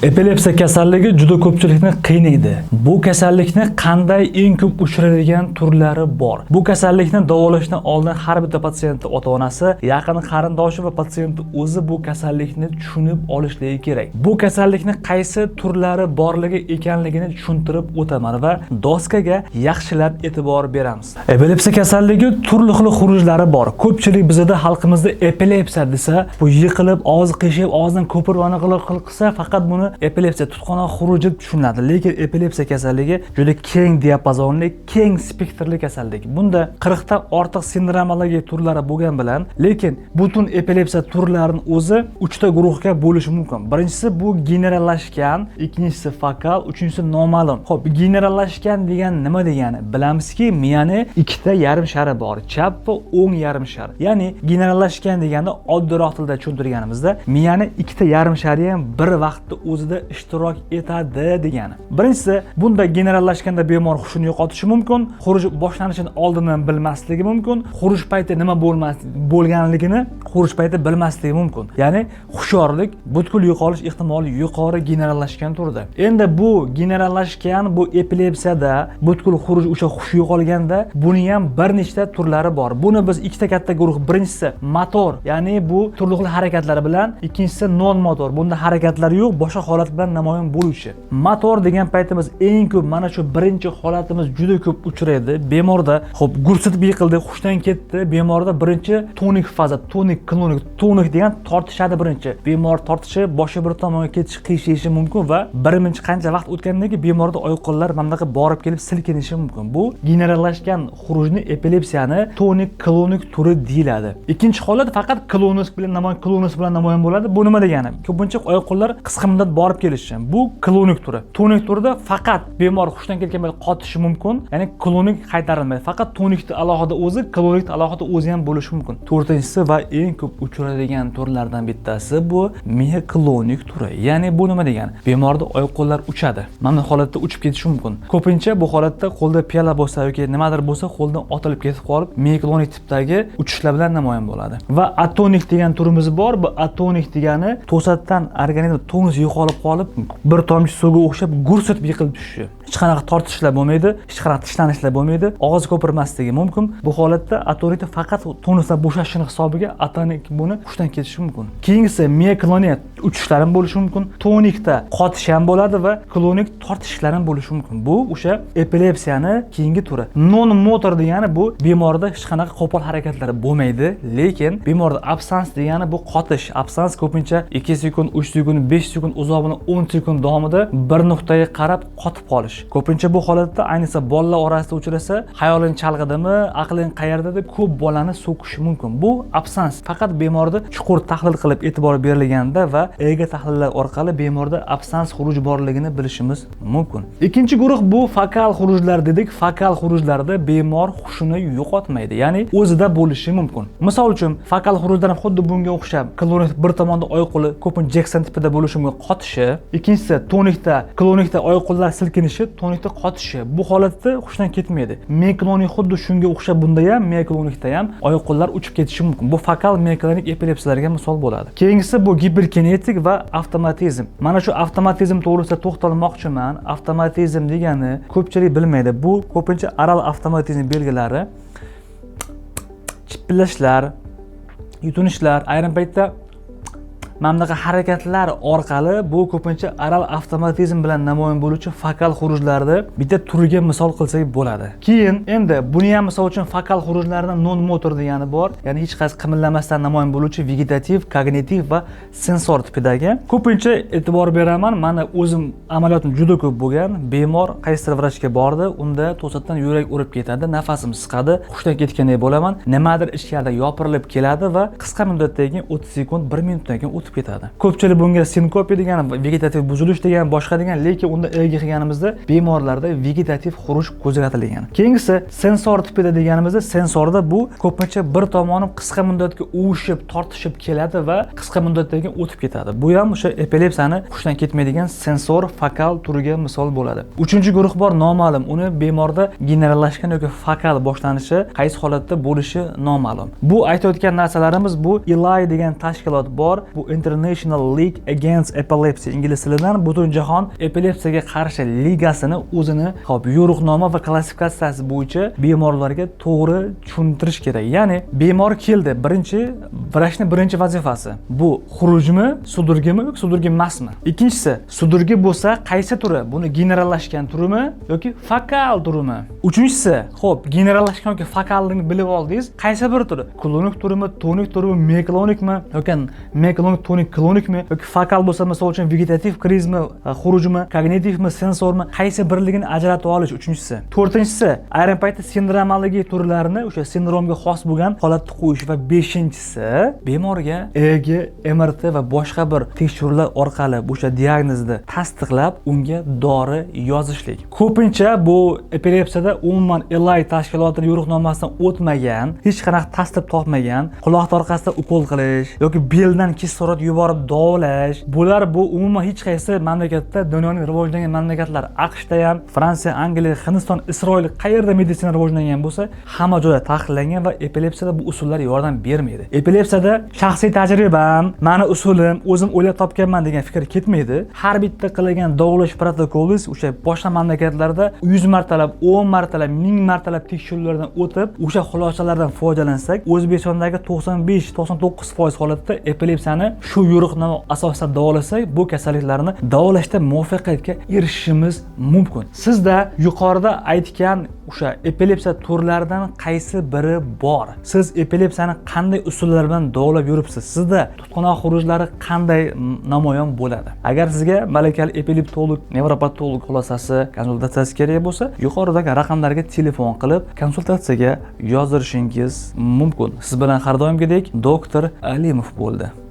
Epilepsiya kasalligi juda ko'pchilikni qiynaydi. Bu kasallikni qanday eng ko'p uchraydigan turlari bor? Bu kasallikni davolashdan oldin har bitta patsiyent ota-onasi, yaqin qarindoshi va patsiyent o'zi bu kasallikni tushunib olishligi kerak. Bu kasallikni qaysi turlari borligi ekanligini tushuntirib o'taman va doskaga yaxshilab e'tibor beramiz. Epilepsiya kasalligi turli xil xurujlari bor. Ko'pchilik bizda xalqimizda epilepsiya desa, bu yiqilib, og'iz qiyshib, og'izdan ko'pirib qilsa, faqat buni epilepsiya tutqanoq xuruji tushuniladi. Lekin epilepsiya kasalligi juda keng diapazonli, keng spektrli kasallik. Bunda 40 dan ortiq sindromologiya turlari bo'lgan bilan, lekin butun epilepsiya turlarining o'zi 3 ta guruhga bo'lishi mumkin. Birinchisi bu generallashgan, ikkinchisi fokal, uchinchisi noma'lum. Xo'p, generallashgan degan nima degani? Bilamizki, miyaning 2 ta yarim shari bor, chap va o'ng yarim shar. Ya'ni generallashgan deganda oddiyroq tilda tushuntirganimizda, miyaning 2 ta yarim shari ham bir vaqtda o'zida ishtirok etadi degani. Birinchisi, bunda generallashganda bemor hushini yo'qotishi mumkin, xuruj boshlanishidan oldindan bilmasligi mumkin, xuruj payti nima bo'lganligini xuruj payti bilmasligi mumkin. Ya'ni hushyorlik butkul yo'qolish ehtimoli yuqori generallashgan turda. Endi bu generallashgan bu epilepsiyada butkul xuruj o'sha hush yo'qolganda buni ham bir nechta turlari bor. Buni biz ikkita katta guruh, birinchisi motor, ya'ni bu turli xil harakatlari bilan, ikkinchisi non motor. Bunda harakatlari yo'q, boshqa holat bilan namoyon bo'luvchi. Motor degan paytimiz eng ko'p mana shu birinchi holatimiz juda ko'p uchraydi. Bemorda xo'p gursitib yiqildi, hushdan ketdi. Bemorda birinchi tonik faza, tonik degan tortishadi birinchi. Bemor tortishi, boshi bir tomonga ketishi, qiyshishi mumkin va birinchi qancha vaqt o'tgandan keyin bemorda oyoq-qo'llar mamlaqa borib kelib silkinishi mumkin. Bu generallashgan xurujni epilepsiyani tonik turi deyiladi. Ikkinchi holat faqat klonis bilan namoyon bo'ladi. Bu nima degani? Ko'pincha oyoq-qo'llar qisqa muddat borib kelishi. Bu klonik turi. Tonik turida faqat bemor hushdan ketgan bo'lib qotishi mumkin. Ya'ni klonik qaytarilmaydi. Faqat tonikni alohida o'zi, klonikni alohida o'zi ham bo'lishi mumkin. To'rtinchisi va eng ko'p uchraydigan turlardan bittasi bu mioklonik turi. Ya'ni bu nima degani? Bemorda oyoq-qo'llar uchadi. Mana bu holatda uchib ketishi mumkin. Ko'pincha bu holatda qo'lda piyola bo'lsa yoki nimadir bo'lsa, qo'ldan otilib ketib qolib, mioklonik tipdagi uchishlar bilan namoyon bo'ladi. Va atonik degan turimiz bor. Bu atonik degani to'satdan organizm tonus yo'qolib qolib, bir tomchi suvga o'xshab gursitib yiqilib tushishi. Hech qanaqa tortishlar bo'lmaydi, hech qanaqa tishlanishlar bo'lmaydi, og'iz ko'pirmasligi mumkin. Bu holatda atonikda faqat tonusdan bo'shashini hisobiga atonik buni hushdan ketishi mumkin. Keyingisi mioklonik uchishlar ham bo'lishi mumkin. Tonikda qotish ham bo'ladi va klonik tortishlar ham bo'lishi mumkin. Bu o'sha epilepsiyani keyingi turi. Non motor degani bu bemorda hech qanaqa qo'pol harakatlari bo'lmaydi, lekin bemorda absans degani bu qotish. Absans ko'pincha 2 sekund, 3 sekund, 5 sekund uzoqini 10 sekund davomida bir nuqtaga qarab qotib qolish. Ko'pincha bu holatda ayniqsa bolalar orasida uchrasa, xayoling chalg'idimi, aqling qayerda deb ko'p bolani so'kishi mumkin. Bu absans. Faqat bemorda chuqur tahlil qilib e'tibor berilganda va EG tahlillar orqali bemorda absans xuruj borligini bilishimiz mumkin. Ikkinchi guruh bu fokal xurujlar dedik. Fokal xurujlarda bemor hushini yo'qotmaydi, ya'ni o'zida bo'lishi mumkin. Misol uchun, fokal xurujlar ham xuddi bunga o'xshab, klonik bir tomonda oyoq-qo'li ko'pincha Jackson tipida bo'lishi mumkin, qotishi. Ikkinchisi klonikda oyoq-qo'llar silkinishi, tonikda qotishi. Bu holatda hushdan ketmaydi. Mioklonik xuddi shunga o'xshab, bunda ham mioklonikda ham oyoq-qo'llar uchib ketishi mumkin. Bu fokal mioklonik epilepsiyalarga misol bo'ladi. Keyingisi bu giperkinetik va avtomatizm. Mana shu avtomatizm to'g'risida to'xtalmoqchiman. Avtomatizm degani ko'pchilik bilmaydi. Bu ko'pincha oral avtomatizm belgilari, chipillashlar, yutunishlar, ayrim paytda mamlaqa harakatlar orqali bu ko'pincha oral avtomatizm bilan namoyon bo'luvchi fokal xurujlarni bitta turiga misol qilsak bo'ladi. Keyin endi buni ham misol uchun fokal xurujlardan non motor degani bor. Ya'ni hech qaysi qimirlamasdan namoyon bo'luvchi vegetativ, kognitiv va sensor tipidagi. Ko'pincha e'tibor beraman, mana o'zim amaliyotim juda ko'p bo'lgan. Bemor qaysidir vrachga bordi, unda to'satdan yurak urib ketadi, nafasim siqadi, hushdan ketgandek bo'laman. Nimadir ichkarida yopirilib keladi va qisqa muddatdan keyin 30 sekund, 1 minutdan keyin o'tib ketadi. Ko'pchilik bunga sinkopiya degan, vegetativ buzilish degan, boshqa degan, lekin unda ilgi qilganimizda bemorlarda vegetativ xuruj ko'zlatilgan. Keyingisi sensor tipida deganimizda, sensorda bu ko'pincha bir tomoni qisqa muddatga uvushib, tortishib keladi va qisqa muddatdan keyin o'tib ketadi. Bu ham o'sha epilepsiyani hushdan ketmaydigan sensor fokal turiga misol bo'ladi. Uchinchi guruh bor, noma'lum. Uni bemorda generallashgan yoki fokal boshlanishi qaysi holatda bo'lishi noma'lum. Bu aytayotgan narsalarimiz bu ELI degan tashkilot bor. Bu International League Against Epilepsy, ingliz tilidan Butunjahon epilepsiyaga qarshi ligasini o'zini yo'riqnoma va klassifikatsiyasi bo'yicha bemorlarga to'g'ri tushuntirish kerak. Ya'ni bemor keldi, vrachning birinchi vazifasi bu xurujmi, sudurgimi yoki sudurgi emasmi? Ikkinchisi, sudurgi bo'lsa qaysi turi? Buni generallashgan turimi yoki fokal turimi? Uchinchisi, xo'p, generallashgan yoki fokalligini bilib oldingiz, qaysi bir turi? Klonik turimi, tonik turimi, meklonikmi yoki meklonik, tonik, klonikmi yoki fokal bo'lsa, misol uchun vegetativ krizmi, xurujmi, kognitivmi, sensormi, qaysi birligini ajratib olish uchinchisi. To'rtinchisi, ayrim paytda sindromologiya turlarini o'sha sindromga xos bo'lgan holatda qo'yish va beshinchisi, bemorga EEG, MRT va boshqa bir tekshiruvlar orqali o'sha diagnozni tasdiqlab, unga dori yozishlik. Ko'pincha bu epilepsiyada umuman ELAI tashkilotining yo'riqnomasidan o'tmagan, hech qanaqa tasdiq topmagan, quloq orqasidan ukol qilish yoki beldan kislorod yuborib davolash, bular bu umuman hech qaysi mamlakatda, dunyoning rivojlangan mamlakatlar, AQShda ham, Fransiya, Angliya, Hindiston, Isroil qayerda meditsina rivojlangan bo'lsa, hamma joyda taqiqlangan va epilepsiyada bu usullar yordam bermaydi. Epilepsiyada shaxsiy tajribam, mani usulim, o'zim o'ylab topganman degan fikr ketmaydi. Har bitta qilgan davolash protokolingiz o'sha boshqa mamlakatlarda 100 martalab, 10 martalab, 1000 martalab tekshiruvlardan o'tib, o'sha xulosalardan foydalansak, O'zbekistondagi 95-99% holatda epilepsiyani shu yo'riqnoma asosida davolasak, bu kasalliklarni davolashda muvaffaqiyatga erishishimiz mumkin. Sizda yuqorida aytgan o'sha epilepsiya turlaridan qaysi biri bor? Siz epilepsiyani qanday usullar bilan davolab yuribsiz? Sizda tutqanoq xurujlari qanday namoyon bo'ladi? Agar sizga malakali epileptolog, nevropatolog xulosasi, konsultatsiyasi kerak bo'lsa, yuqoridagi raqamlarga telefon qilib, konsultatsiyaga yozirishingiz mumkin. Siz bilan har doimgidek doktor Alimov bo'ldi.